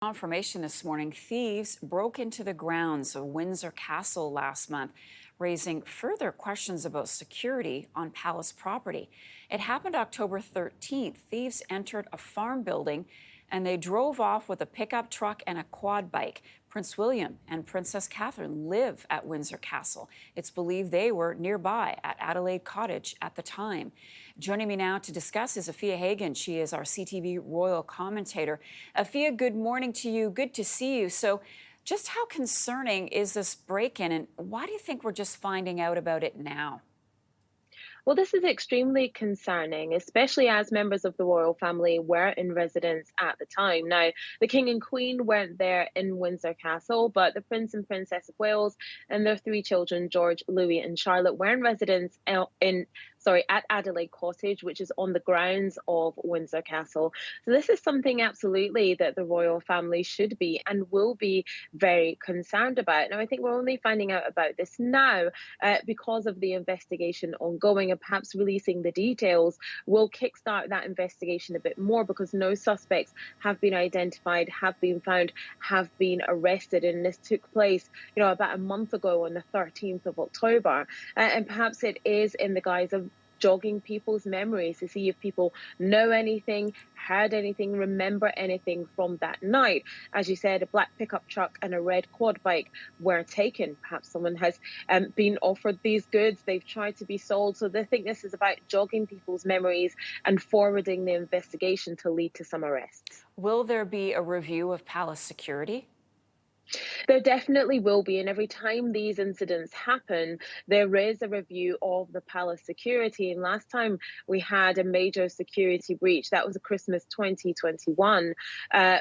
Confirmation this morning, thieves broke into the grounds of Windsor Castle last month, raising further questions about security on palace property. It happened October 13th. Thieves entered a farm building and they drove off with a pickup truck and a quad bike. Prince William and Princess Catherine live at Windsor Castle. It's believed they were nearby at Adelaide Cottage at the time. Joining me now to discuss is Afua Hagan. She is our CTV royal commentator. Afua, good morning to you. Good to see you. So just how concerning is this break-in, and why do you think we're just finding out about it now? Well, this is extremely concerning, especially as members of the royal family were in residence at the time. Now, the King and Queen weren't there in Windsor Castle, but the Prince and Princess of Wales and their three children, George, Louis, and Charlotte, were in residence at Adelaide Cottage, which is on the grounds of Windsor Castle. So this is something absolutely that the royal family should be and will be very concerned about. Now, I think we're only finding out about this now because of the investigation ongoing, and perhaps releasing the details will kickstart that investigation a bit more, because no suspects have been identified, have been found, have been arrested. And this took place, about a month ago on the 13th of October. And perhaps it is in the guise of jogging people's memories to see if people know anything, heard anything, remember anything from that night. As you said, a black pickup truck and a red quad bike were taken. Perhaps someone has been offered these goods. They've tried to be sold. So they think this is about jogging people's memories and forwarding the investigation to lead to some arrests. Will there be a review of palace security? There definitely will be, and every time these incidents happen, there is a review of the palace security. And last time we had a major security breach, that was Christmas 2021,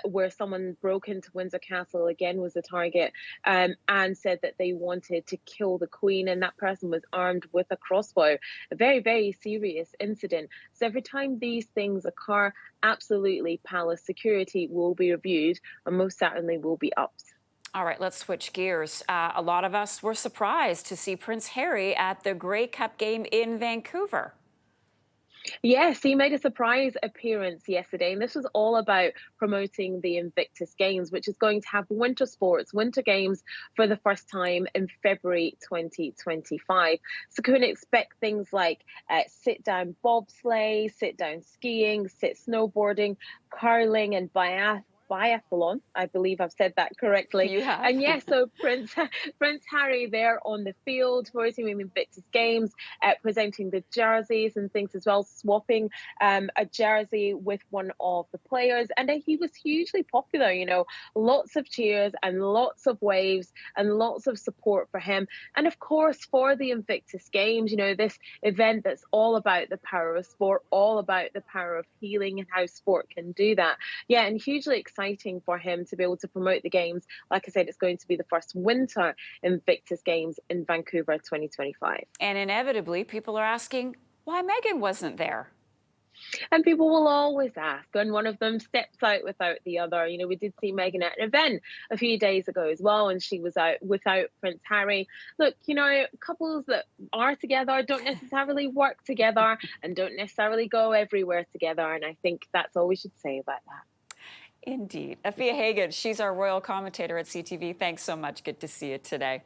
where someone broke into Windsor Castle, again was the target, and said that they wanted to kill the Queen, and that person was armed with a crossbow. A very, very serious incident. So every time these things occur, absolutely palace security will be reviewed and most certainly will be upped. All right, let's switch gears. A lot of us were surprised to see Prince Harry at the Grey Cup game in Vancouver. Yes, he made a surprise appearance yesterday, and this was all about promoting the Invictus Games, which is going to have winter sports, winter games for the first time in February 2025. So can we expect things like sit-down bobsleigh, sit-down skiing, sit snowboarding, curling, and biathlon. I believe I've said that correctly. You have. And yes, so Prince Harry there on the field, voting in the Invictus Games, presenting the jerseys and things as well, swapping a jersey with one of the players. And he was hugely popular, lots of cheers and lots of waves and lots of support for him. And of course, for the Invictus Games, this event that's all about the power of sport, all about the power of healing and how sport can do that. Yeah, and hugely exciting for him to be able to promote the games. Like I said, it's going to be the first winter Invictus Games in Vancouver 2025. And inevitably, people are asking why Meghan wasn't there. And people will always ask, and one of them steps out without the other. We did see Meghan at an event a few days ago as well, and she was out without Prince Harry. Look, couples that are together don't necessarily work together and don't necessarily go everywhere together. And I think that's all we should say about that. Indeed. Afua Hagan, she's our royal commentator at CTV. Thanks so much. Good to see you today.